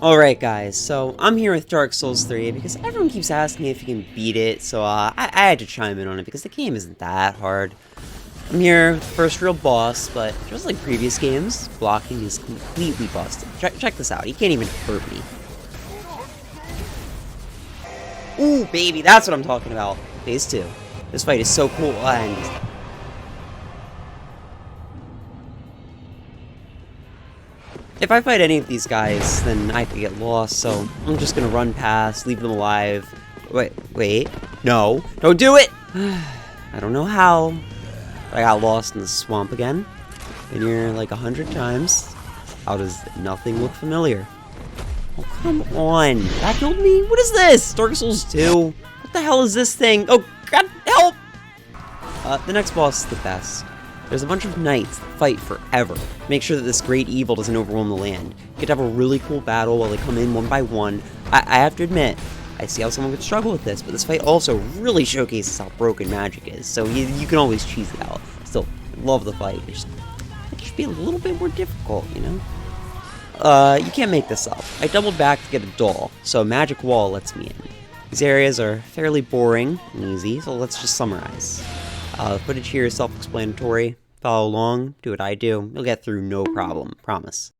Alright guys, so I'm here with Dark Souls 3 because everyone keeps asking me if you can beat it, so I had to chime in on it because the game isn't that hard. I'm here with the first real boss, but just like previous games, blocking is completely busted. Check this out, he can't even hurt me. Ooh, baby, that's what I'm talking about. Phase 2. This fight is so cool, and if I fight any of these guys, then I could get lost, so I'm just gonna run past, leave them alive. Wait. No, don't do it! I don't know how, but I got lost in the swamp again. Been here like 100 times. How does nothing look familiar? Oh, come on. That killed me? What is this? Dark Souls 2? What the hell is this thing? Oh, God, help! The next boss is the best. There's a bunch of knights that fight forever. Make sure that this great evil doesn't overwhelm the land. You get to have a really cool battle while they come in one by one. I have to admit, I see how someone could struggle with this, but this fight also really showcases how broken magic is, so you can always cheese it out. Still, love the fight. It should be a little bit more difficult, you know? You can't make this up. I doubled back to get a doll, so a magic wall lets me in. These areas are fairly boring and easy, so let's just summarize. The footage here is self-explanatory. Follow along, do what I do. You'll get through no problem, promise.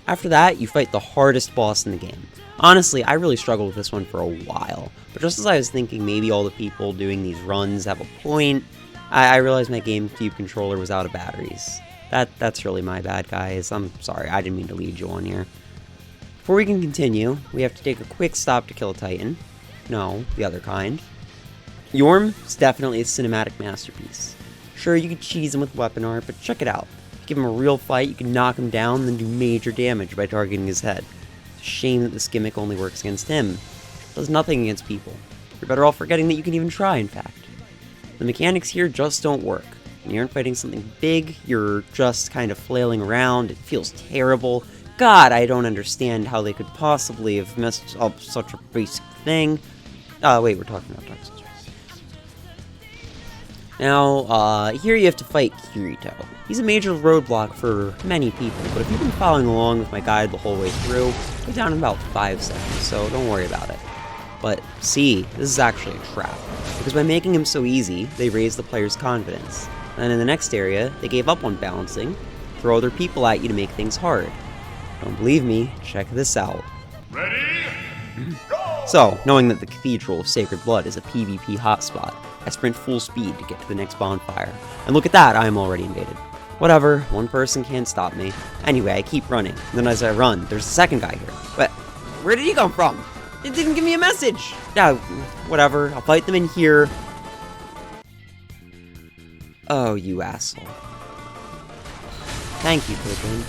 After that, you fight the hardest boss in the game. Honestly, I really struggled with this one for a while, but just as I was thinking maybe all the people doing these runs have a point, I realized my GameCube controller was out of batteries. That's really my bad, guys. I'm sorry, I didn't mean to lead you on here. Before we can continue, we have to take a quick stop to kill a Titan. No, the other kind. Yorm is definitely a cinematic masterpiece. Sure, you could cheese him with weapon art, but check it out. Give him a real fight, you can knock him down, then do major damage by targeting his head. It's a shame that this gimmick only works against him. It does nothing against people. You're better off forgetting that you can even try, in fact. The mechanics here just don't work. When you aren't fighting something big, you're just kind of flailing around, it feels terrible. God, I don't understand how they could possibly have messed up such a basic thing. Wait, we're talking about Dark Souls. Now, here you have to fight Kirito. He's a major roadblock for many people, but if you've been following along with my guide the whole way through, we're down in about 5 seconds, so don't worry about it. But see, this is actually a trap, because by making him so easy, they raise the player's confidence. And in the next area, they gave up on balancing, throw other people at you to make things hard. Don't believe me? Check this out. Ready? Go! So, knowing that the Cathedral of Sacred Blood is a PvP hotspot, I sprint full speed to get to the next bonfire. And look at that, I am already invaded. Whatever, one person can't stop me. Anyway, I keep running. And then as I run, there's a second guy here. But where did he come from? It didn't give me a message! Yeah, whatever, I'll fight them in here. Oh, you asshole. Thank you, Pippin.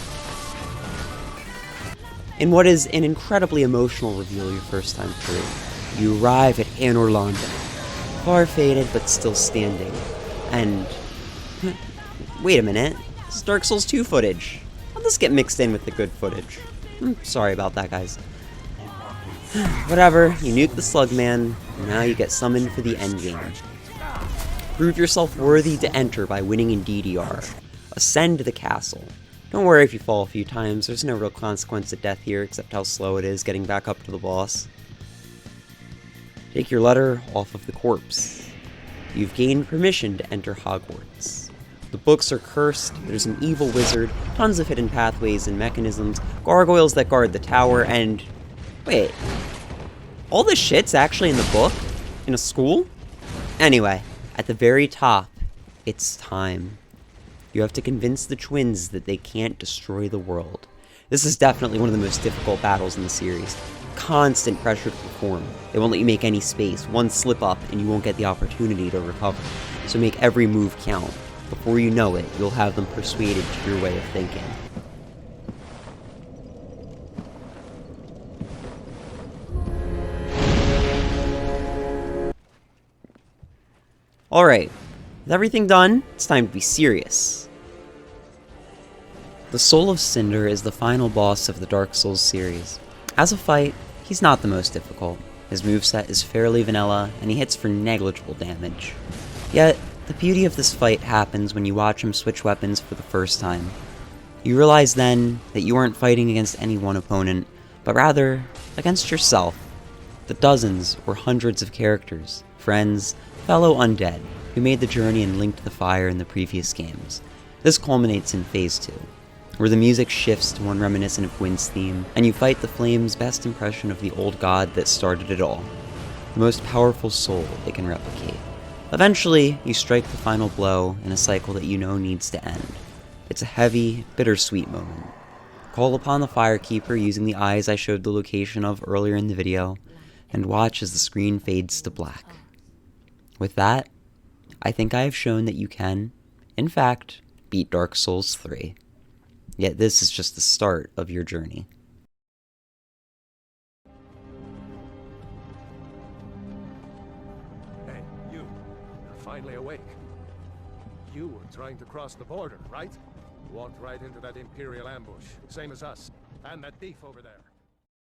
In what is an incredibly emotional reveal your first time through, you arrive at Anor Londo, far faded but still standing. And wait a minute, this is Dark Souls 2 footage. How'd this get mixed in with the good footage? Sorry about that, guys. Whatever, you nuke the Slugman, and now you get summoned for the endgame. Prove yourself worthy to enter by winning in DDR. Ascend to the castle. Don't worry if you fall a few times, there's no real consequence to death here except how slow it is getting back up to the boss. Take your letter off of the corpse. You've gained permission to enter Hogwarts. The books are cursed, there's an evil wizard, tons of hidden pathways and mechanisms, gargoyles that guard the tower, and... wait. All this shit's actually in the book? In a school? Anyway, at the very top, it's time. You have to convince the twins that they can't destroy the world. This is definitely one of the most difficult battles in the series. Constant pressure to perform. They won't let you make any space. One slip up and you won't get the opportunity to recover. So make every move count. Before you know it, you'll have them persuaded to your way of thinking. Alright, with everything done, it's time to be serious. The Soul of Cinder is the final boss of the Dark Souls series. As a fight, he's not the most difficult. His moveset is fairly vanilla, and he hits for negligible damage. Yet, the beauty of this fight happens when you watch him switch weapons for the first time. You realize then that you aren't fighting against any one opponent, but rather against yourself. The dozens or hundreds of characters, friends, fellow undead, who made the journey and linked the fire in the previous games. This culminates in Phase 2, where the music shifts to one reminiscent of Gwyn's theme, and you fight the flame's best impression of the old god that started it all, the most powerful soul it can replicate. Eventually, you strike the final blow in a cycle that you know needs to end. It's a heavy, bittersweet moment. Call upon the Firekeeper using the eyes I showed the location of earlier in the video, and watch as the screen fades to black. With that, I think I have shown that you can, in fact, beat Dark Souls 3. Yet this is just the start of your journey. Hey, you're finally awake. You were trying to cross the border, right? Walked right into that Imperial ambush, same as us, and that thief over there.